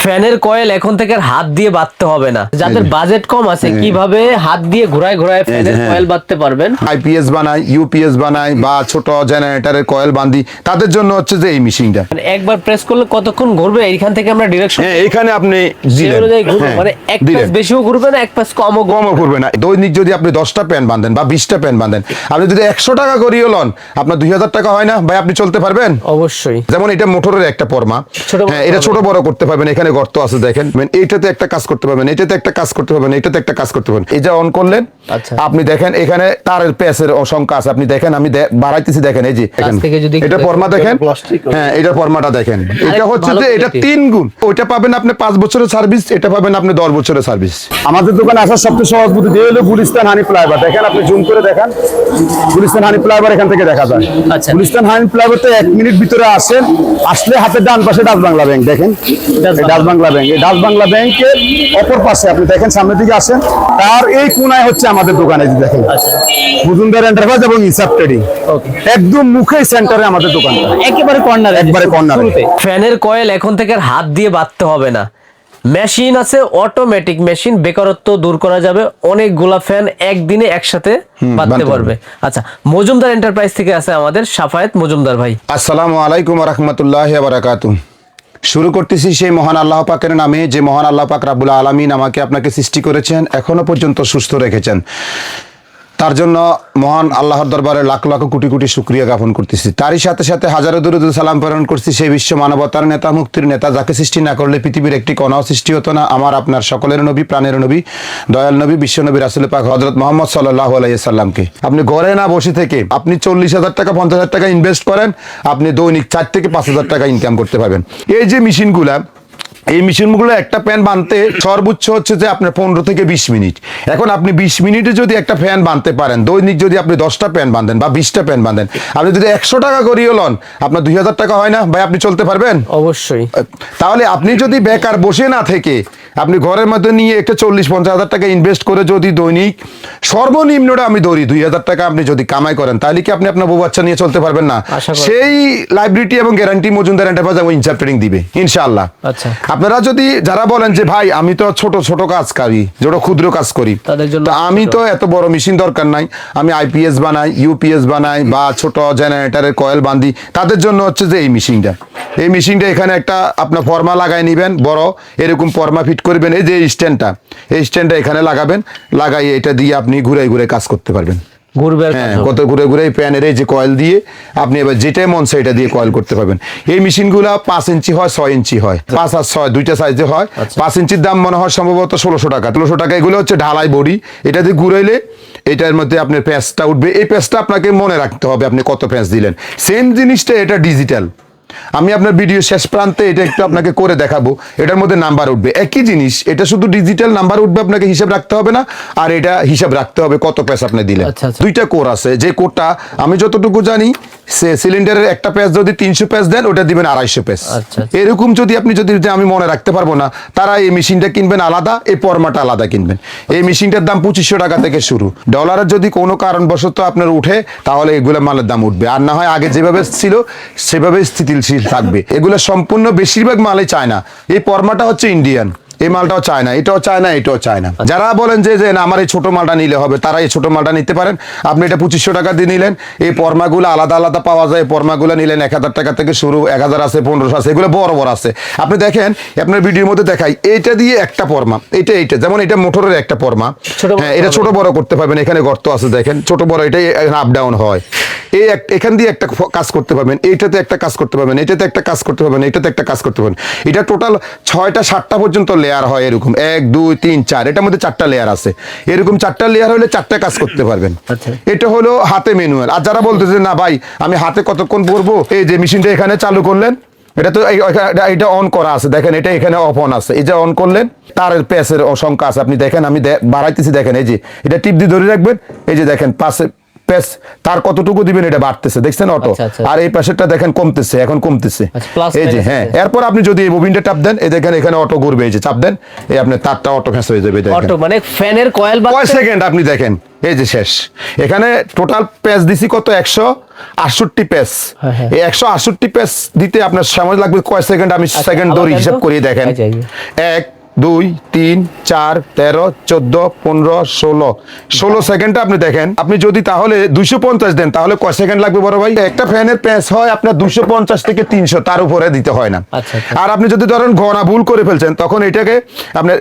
ফ্যানের কয়েল এখন থেকে আর হাত দিয়ে বাঁধতে হবে না। যাদের বাজেট কম আছে কিভাবে হাত দিয়ে ঘোরায় ঘোরায় ফ্যানের কয়েল বাঁধতে পারবেন। আইপিএস বানাই, ইউপিএস বানাই বা ছোট জেনারেটরের কয়েল বাঁধি, তাদের জন্য হচ্ছে যে এই মেশিনটা। মানে একবার প্রেস করলে কতক্ষণ ঘুরবে এইখান থেকে আমরা ডিরেকশন এখানে আপনি মানে এক পাশ বেশিও ঘুরবে না, এক পাশ কমও ঘুরবে না। দৈনিক যদি আপনি 10টা প্যান বাঁধেন বা 20টা প্যান বাঁধেন, আপনি যদি 100 টাকা করিয়ে লন, আপনার 2000 টাকা হয় না ভাই? আপনি চলতে পারবেন অবশ্যই। যেমন এটা মোটরের একটা ফর্মা, এটা ছোট বড় করতে পারবেন। এখানে গর্ত আছে দেখেন, এইটাতে একটা কাজ করতে পারবেন, এটাতে একটা কাজ করতে পারবেন, এটাতে একটা কাজ করতে পারবেন। এই যে অন করলেন, আপনি দেখেন এখানে তারের প্যাচের সংখ্যা আছে। আপনি দেখেন আমি বাড়াইতেছি, দেখেন এই যে এটা ফর্মা দেখেন, হ্যাঁ এটা ফর্মাটা দেখেন। এটা হচ্ছে যে এটা 3 গুণ। ওইটা পাবেন আপনি 5 বছরের সার্ভিস, এটা পাবেন আপনি 10 বছরের সার্ভিস। আমাদের দোকানে আসার সবচেয়ে সহজ বুদ্ধি দিয়ে হলো গুলিস্তান হানি ফ্লাইওভার। দেখেন আপনি জুম করে দেখেন, গুলিস্তান হানি ফ্লাইওভার এখান থেকে দেখা যায়। গুলিস্তান হানি ফ্লাইওভারতে 1 মিনিট ভিতরে আসেন, আসলে হাতের ডান পাশে ডাচ বাংলা ব্যাংক দেখেন, ডাচ বাংলা ব্যাংক। এই ডাচ বাংলা ব্যাংকের অপর পাশে আপনি দেখেন, সামনের দিকে আসেন, তার এই কোনায় হচ্ছে আমাদের দোকান। এই যে দেখেন মজুমদার এন্টারপ্রাইজ এবং হিসাব ট্রেডিং, একদম মুখেই সেন্টারে আমাদের দোকানটা, একেবারে কর্নারে, একবারে কর্নারে। ফ্যানের কয়েল এখন থেকে আর হাত দিয়ে বাঁধতে হবে না। মেশিন আছে, অটোমেটিক মেশিন, বেকারত্ব দূর করা যাবে। অনেকগুলা ফ্যান একদিনে একসাথে বাঁধতে পারবে। আচ্ছা, মজুমদার এন্টারপ্রাইজ থেকে আছে আমাদের সাফায়েত মজুমদার ভাই। আসসালামু আলাইকুম ওয়া রাহমাতুল্লাহি ওয়া বারাকাতুহু। শুরু করতেছি সেই মহান আল্লাহ পাকের নামে, যে মহান আল্লাহ পাক রাব্বুল আলামিন আমাকে আপনাকে সৃষ্টি করেছেন, এখনো পর্যন্ত সুস্থ রেখেছেন। তার জন্য মহান আল্লাহর দরবারে লাখ লাখ কোটি কোটি শুকরিয়া জ্ঞাপন করতেছি। তারই সাথে সাথে হাজারো দরুদ সালাম প্রেরণ করছি সেই বিশ্ব মানবতার নেতা, মুক্তির নেতা, যাকে সৃষ্টি না করলে পৃথিবীর একটি কণাও সৃষ্টি হতো না। আমার আপনার সকলের নবী, প্রাণের নবী, দয়াল নবী, বিশ্ব নবী রাসূল পাক হযরত মুহাম্মদ সাল্লাল্লাহু আলাইহি সাল্লামকে। আপনি ঘরে না বসে থেকে আপনি 40,000 টাকা 50,000 টাকা ইনভেস্ট করেন, আপনি দৈনিক 4 থেকে 5,000 টাকা ইনকাম করতে পারবেন। এই যে মেশিনগুলা, এই মেশিনগুলো একটা ফ্যান বানতে সর্বোচ্চ হচ্ছে যে আপনার 15 থেকে 20 মিনিট। এখন আপনি 20 মিনিটে যদি একটা ফ্যান বানতে পারেন, দৈনিক যদি আপনি 10টা ফ্যান বাঁধেন বা 20টা ফ্যান বাঁধেন, আপনি যদি 100 টাকা করিয়ে লন, আপনার 2000 টাকা হয় না ভাই? আপনি চলতে পারবেন অবশ্যই। তাহলে আপনি যদি বেকার বসে না থেকে আপনি ঘরের মধ্যে নিয়ে একটা 40-50 হাজার টাকা ইনভেস্ট করে যদি দৈনিক সর্বনিম্নটা আমি ধরি 2000 টাকা আপনি যদি কামাই করেন, তাহলে কি আপনি আপনার বউ বাচ্চা নিয়ে চলতে পারবেন না? সেই লাইবিলিটি এবং গ্যারান্টি মজুমদার এন্টারপ্রাইজ এবং হিসাব ট্রেডিং দিবে ইনশাআল্লাহ। আচ্ছা, আপনারা যদি যারা বলেন যে ভাই আমি তো ছোট ছোট কাজ করি, যেটা ক্ষুদ্র কাজ করি, তা আমি তো এত বড় মেশিন দরকার নাই, আমি আইপিএস বানাই, ইউপিএস বানাই বা ছোট জেনারেটরের কয়েল বাঁধি, তাদের জন্য হচ্ছে যে এই মেশিনটা। এই মেশিনটা এখানে একটা আপনার ফর্মা লাগাই নিবেন, বড় এরকম ফর্মা ফিট করবেন। এই যে স্ট্যান্ডটা, এই স্ট্যান্ডটা এখানে লাগাবেন, লাগাই এটা দিয়ে আপনি ঘুরে ঘুরে কাজ করতে পারবেন। কত ঘুরে ঘুরে প্যানের এই যে কয়েল দিয়ে আপনি এবার যেটাই মন সেটা দিয়ে কয়েল করতে পারবেন। এই মেশিনগুলো 5 ইঞ্চি হয়, 6 ইঞ্চি হয়, 5 আর 6 দুইটা সাইজে হয়। 5 ইঞ্চির দাম মনে হয় সম্ভবত 1600 টাকা। 1600 টাকা। এগুলো হচ্ছে ঢালাই বডি, এটা দিয়ে ঘুরাইলে এটার মধ্যে আপনার প্যাঁচটা উঠবে। এই প্যাঁচটা আপনাকে মনে রাখতে হবে আপনি কত প্যাঁচ দিলেন। সেম জিনিসটা এটা ডিজিটাল। আমি আপনার ভিডিও শেষ প্রান্তে এটা একটু আপনাকে করে দেখাবো। এটার মধ্যে নাম্বার উঠবে, একই জিনিস, এটা শুধু ডিজিটাল নাম্বার উঠবে, আপনাকে হিসাব রাখতে হবে না। আর এটা হিসাব রাখতে হবে কত প্যাচ আপনি দিলেন। দুইটা কোর আছে, যে কোরটা আমি যতটুকু জানি সিলিন্ডারের একটা প্যাচ যদি 300 প্যাচ দেন, ওটা দিবেন 250 প্যাচ। এরকম যদি আপনি যদি আমি মনে রাখতে পারবো না, তারা এই মেশিনটা কিনবেন আলাদা, এই ফর্মাটা আলাদা কিনবেন। এই মেশিনটার দাম 2500 টাকা থেকে শুরু। ডলারের যদি কোনো কারণবশত আপনার উঠে, তাহলে এগুলো মালের দাম উঠবে, আর না হয় আগে যেভাবে ছিল সেভাবে স্থিতিশীল থাকবে। এগুলো সম্পূর্ণ বেশিরভাগ মালই চায়না। এই ফর্মাটা হচ্ছে ইন্ডিয়ান, এই মালটাও চায় না, এটাও চায় না, এটাও চায় না। যারা বলেন যে না আমার এই ছোট মালটা নিলে হবে, তারা এই ছোট মালটা নিতে পারেন। আপনি এটা 2500 টাকা দিয়ে নিলেন। এই পরমাগুলো আলাদা আলাদা পাওয়া যায়। পরমাগুলো নিলেন 1000 টাকা থেকে শুরু, 1000 আছে, 1500 আছে, এগুলো বড় বড় আছে। আপনি দেখেন, আপনার ভিডিওর মধ্যে দেখাই, এইটা দিয়ে একটা পরমা, এইটা যেমন এটা মোটরের একটা পরমা, হ্যাঁ এটা ছোট বড় করতে পারবেন। এখানে গর্ত আছে দেখেন, ছোট বড় এটাই আপ ডাউন হয়। এই এখান দিয়ে একটা কাজ করতে পারবেন, এইটাতে একটা কাজ করতে পারবেন, এটাতে একটা কাজ করতে পারবেন, এটাতে একটা কাজ করতে পারবেন। এটা টোটাল 6টা 7টা পর্যন্ত লেয়ার হয় এরকম, 1 2 3 4, এটার মধ্যে 4টা লেয়ার আছে। এরকম 4টা লেয়ার হলে 4টা কাজ করতে পারবেন। এটা হলো হাতে ম্যানুয়াল। আর যারা বলতেছে না ভাই আমি হাতে কতক্ষণ করবো, এই যে মেশিনটা এখানে চালু করলেন, এটা তো এটা অন করা আছে দেখেন, এটা এখানে অফ অন আছে। এই যে অন করলেন, তারের প্যাচের সংখ্যা আছে, আপনি দেখেন আমি বাড়াইতেছি, দেখেন এই যে এটা টিপ দিয়ে ধরে রাখবেন, এই যে দেখেন পাশে প্যাচ তার কতটুকু দিবেন এটা বাড়তেছে, দেখছেন অটো। আর এই পাশেরটা দেখেন কমতেছে, এখন কমতেছে, এই যে হ্যাঁ। এরপর আপনি যদি এই ববিনটা চাপ দেন, এই দেখেন এখানে অটো ঘুরবে, এই যে চাপ দেন, এই আপনার তারটা অটো ফ্যাঁস হয়ে যাবে। অটো মানে ফ্যানের কয়েল কয় সেকেন্ড আপনি দেখেন, এই যে শেষ। এখানে টোটাল প্যাচ দিছি কত, 100 168 পেস। হ্যাঁ, হ্যাঁ। এই 168 পেস দিতে আপনার সময় লাগবে কয় সেকেন্ড, আমি সেকেন্ড ধরে হিসাব করিয়ে দেখেন। 1 2 3 4 13 14 15 16 সেকেন্ডে আপনি দেখেন। আপনি যদি তাহলে 250 দেন তাহলে কয় সেকেন্ড লাগবে বড় ভাই? একটা ফ্যানের প্যাচ হয় আপনার 250 থেকে 300, তার উপরে দিতে হয় না। আচ্ছা, আচ্ছা। আর আপনি যদি ধরেন গণা ভুল করে ফেলছেন তখন এটাকে আপনার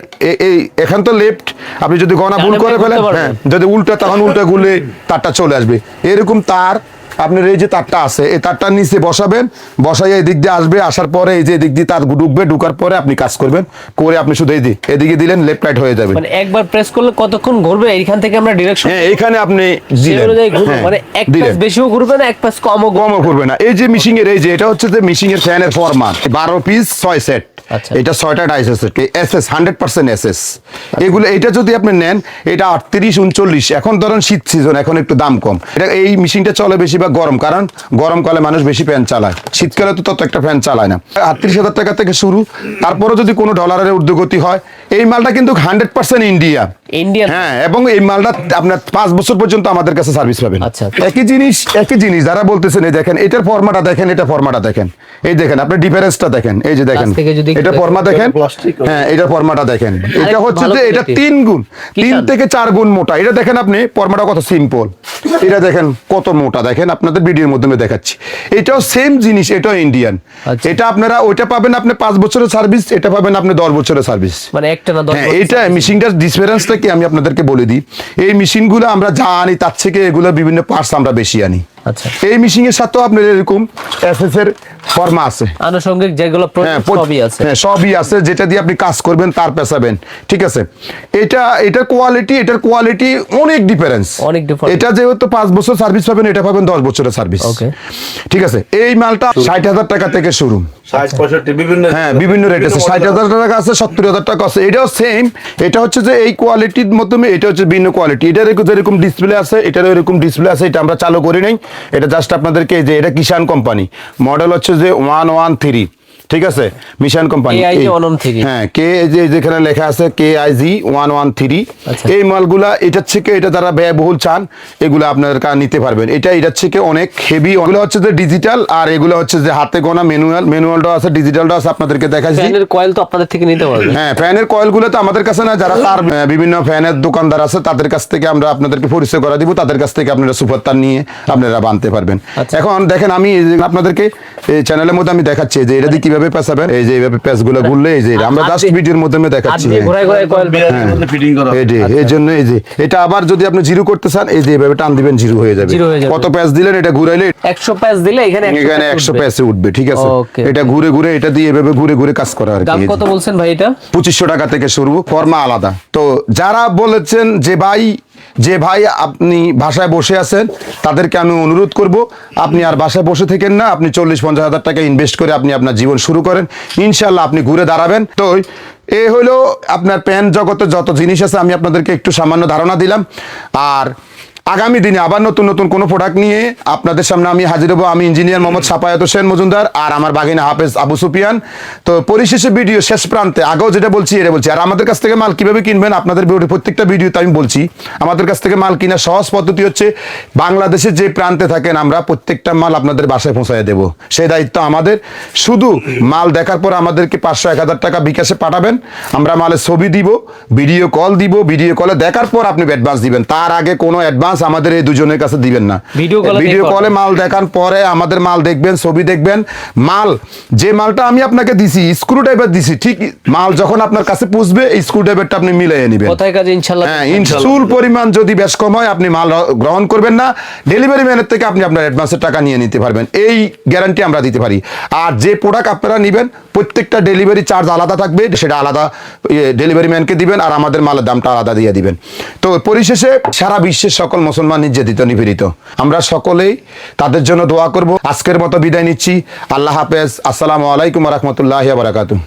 এই এখান তো লেফট, আপনি যদি গণা ভুল ডানে করে ঘুরতে ফেলেন, পারবেন। হ্যাঁ, যদি উল্টা তখন উল্টা গুলে তারটা চলে আসবে। এরকম তার আপনার এই যে তারটা আছে, এই তারটা নিচে বসাবেন, বসাই এই দিক দিয়ে আসবে, আসার পরে এই যে এদিক দিয়ে তার ঢুকবে, ঢুকার পরে আপনি কাজ করবেন, করে আপনি শুধু এই এদিকে দিলেন, লেফট রাইট হয়ে যাবে। মানে একবার প্রেস করলে কতক্ষণ ঘুরবে এইখান থেকে আমরা ডিরেকশন হ্যাঁ, এইখানে আপনি সেই দিলেন, অনুযায়ী ঘুরবে, হ্যাঁ, মানে এক দিলেন। প্যাচ বেশিও ঘুরবে না, এক প্যাচ কমও ঘুরবে কমও করবে না। এই যে মিশিং এর এই যে এটা হচ্ছে যে মিশিং এর ফ্যানের ফরম্যাট 12 পিস 6 সেট। আচ্ছা। এটা 6টা ডাইস আছে, এসএস 100% এসএস। এগুলো এটা যদি আপনি নেন এটা 38 39, এখন ধরেন শীত সিজন, এখন একটু দাম কম। এটা এই মেশিনটা চলে বেশিরভাগ গরম, কারণ গরমকালে মানুষ বেশি ফ্যান চালায়, শীতকালে তো তত একটা ফ্যান চালায় না। 38,000 টাকা থেকে শুরু, তারপরে যদি কোনো ডলারের ঊর্ধ্বগতি হয়। এই মালটা কিন্তু 100% ইন্ডিয়া। ইন্ডিয়ান। হ্যাঁ, এবং এই মালটা আপনার 5 বছর পর্যন্ত আমাদের কাছে সার্ভিস পাবেন। আচ্ছা। একই জিনিস যারা বলতেছেন, এই দেখেন এটার ফর্মাটা দেখেন, এটা ফর্মাটা দেখেন, এই দেখেন আপনি ডিফারেন্সটা দেখেন, এই যে দেখেন কাছ থেকে যদি এটা ফর্মা দেখেন, প্লাস্টিক। হ্যাঁ এটার ফর্মাটা দেখেন, এটা আরেকটু হচ্ছে ভালো যে এটা quality। 3 গুণ, কি 3 চান? থেকে 4 গুণ মোটা। এটা দেখেন আপনি ফর্মাটা কত সিম্পল, এটা দেখেন কত মোটা, দেখেন আপনাদের ভিডিওর মাধ্যমে দেখাচ্ছি। এটাও সেম জিনিস, এটাও ইন্ডিয়ান। আচ্ছা। এটা আপনারা ওইটা পাবেন আপনি 5 বছরের সার্ভিস, এটা পাবেন আপনি 10 বছরের সার্ভিস। মানে একটা না 10 হ্যাঁ, এইটা মেশিনটার ডিফারেন্সটা কি আমি আপনাদেরকে বলে দিই। এই মেশিনগুলো আমরা যা আনি তার থেকে এগুলো বিভিন্ন পার্টস আমরা বেশি আনি। আচ্ছা। এই মেশিন এর সাথেও আপনার এরকম এসএস এর ফর্মা আছে, আনুষঙ্গিক যেগুলো হ্যাঁ, সবই আছে। হ্যাঁ, সবই আছে, যেটা দিয়ে আপনি কাজ করবেন তার পেছাবেন, ঠিক আছে। এটার কোয়ালিটি অনেক ডিফারেন্স। অনেক difference। এটা যেহেতু 5 বছর সার্ভিস পাবেন, এটা পাবেন 10 বছরের সার্ভিস। Okay। ঠিক আছে। এই মালটা 60,000 টাকা থেকে শুরু, 60 65 বিভিন্ন, হ্যাঁ, বিভিন্ন রেট আছে। 60,000 টাকা আছে, 70,000 টাকা আছে। এটাও সেম, এটা হচ্ছে যে এই কোয়ালিটির মাধ্যমে, এটা হচ্ছে ভিন্ন কোয়ালিটি। এটার যেরকম ডিসপ্লে আছে, এটারও এরকম ডিসপ্লে আছে। এটা আমরা চালু করি নাই, এটা জাস্ট আপনাদেরকে যে এটা কিষান কোম্পানি, মডেল হচ্ছে যে 113, ঠিক আছে, মিশন কোম্পানি। KIG 113 হ্যাঁ, যেখানে লেখা আছে KIG 113। আচ্ছা। এই মালগুলা এটার থেকে, এটা যারা ব্যয়বহুল চান এগুলো আপনার নিতে পারবেন। এটার থেকে অনেক হেভি। এগুলো হচ্ছে যে ডিজিটাল, আর এগুলো হচ্ছে যে হাতে গোনা ম্যানুয়ালটাও আছে, ডিজিটালটাও আছে, আপনাদেরকে দেখাচ্ছি। ফ্যানের কয়েল তো আপনাদের থেকে নিতে পারবে। হ্যাঁ, ফ্যানের কয়েলগুলো তো আমাদের কাছে না, যারা তার বিভিন্ন ফ্যানের দোকানদার আছে তাদের কাছ থেকে আমরা আপনাদেরকে পরিচয় করা দিব, তাদের কাছ থেকে আপনারা সুপার তার নিয়ে আপনারা বানতে পারবেন। আচ্ছা। এখন দেখেন আমি এই যে আপনাদেরকে এই চ্যানেলের মধ্যে আমি দেখাচ্ছি যে এটা দিয়ে কিভাবে পেঁচাবেন। এই যে এইভাবে প্যাচগুলো ঘুরলে, এই যে আমরা জাস্ট ভিডিওর মাধ্যমে দেখাচ্ছি। ঘোরায় কয়েল বিরাটের মধ্যে ফিটিং করা। এই জন্য এই যে এটা আবার যদি আপনি জিরো করতে চান, এই যে এইভাবে টান দিবেন, জিরো হয়ে যাবে। জিরো হয়ে যাবে। কত প্যাচ দিলেন, এটা ঘুরাইলে 100 প্যাচ দিলে এখানে এখানে 100 উঠবে। প্যাচে উঠবে, ঠিক আছে। Okay, এটা ঘুরে এটা দিয়ে এভাবে ঘুরে কাজ করা আর দাম কি। কত বলছেন ভাই এটা? 2500 টাকা থেকে শুরু, ফর্মা আলাদা। তো যারা বলেছেন যে ভাই আপনি বাসায় বসে আছেন, তাদেরকে আমি অনুরোধ করব, আপনি আর বাসায় বসে থাকেন না, আপনি 40-50 হাজার টাকা ইনভেস্ট করে আপনি আপনার জীবন শুরু করেন, ইনশাল্লাহ আপনি ঘুরে দাঁড়াবেন। তো এ হলো আপনার প্যান জগতে যত জিনিস আছে, আমি আপনাদেরকে একটু সামান্য ধারণা দিলাম। আর আগামী দিনে আবার নতুন কোনো প্রোডাক্ট নিয়ে আপনাদের সামনে আমি হাজির হবো। আমি ইঞ্জিনিয়ার মোহাম্মদ সাফায়াত হোসেন মজুমদার, আর আমার বাগিনা হাফেজ আবু সুফিয়ান। তো পরিশেষে ভিডিও শেষ প্রান্তে আগেও যেটা বলছি এটা বলছি, আর আমাদের কাছ থেকে মাল কিভাবে কিনবেন আপনাদের প্রত্যেকটা ভিডিওতে আমি বলছি। আমাদের কাছ থেকে মাল কেনার সহজ পদ্ধতি হচ্ছে, বাংলাদেশের যে প্রান্তে থাকেন আমরা প্রত্যেকটা মাল আপনাদের বাসায় পৌঁছায় দেবো, সেই দায়িত্ব আমাদের। শুধু মাল দেখার পর আমাদেরকে 500-1000 টাকা বিকাশে পাঠাবেন, আমরা মালের ছবি দিব, ভিডিও কল দিব, ভিডিও কলে দেখার পর আপনি অ্যাডভান্স দিবেন। তার আগে কোনো অ্যাডভান্স আমাদের এই দুজনের কাছে দিবেন না। ভিডিও কলে মাল দেখার পরে আমাদের মাল দেখবেন, ছবি দেখবেন। যে মালটা আমি আপনাকে দিছি, স্ক্রু ড্রাইভার দিছি, ঠিক মাল যখন আপনার কাছে পৌঁছবে এই স্ক্রু ড্রাইভারটা আপনি মিলিয়ে নেবেন। কোথায় কাজে ইনশাআল্লাহ। হ্যাঁ, চুল পরিমাণ যদি বেশ কম হয় আপনি মাল গ্রহণ করবেন না, ডেলিভারি ম্যানের থেকে আপনি আপনার অ্যাডভান্সের টাকা নিয়ে নিতে পারবেন, এই গ্যারান্টি আমরা দিতে পারি। আর যে প্রোডাক্ট আপনারা নেবেন প্রত্যেকটা ডেলিভারি চার্জ আলাদা থাকবে, সেটা আলাদা ডেলিভারি ম্যানকে দিবেন, আর আমাদের মালের দামটা আলাদা দিয়ে দিবেন। তো পরিশেষে সারা বিশ্বের সকল মুসলমান নির্যাতিত নিপীড়িত, আমরা সকলেই তাদের জন্য দোয়া করব। আজকের মতো বিদায় নিচ্ছি। আল্লাহ হাফেজ। আসসালামু আলাইকুম ওয়া রাহমাতুল্লাহি ওয়া বারাকাতুহু।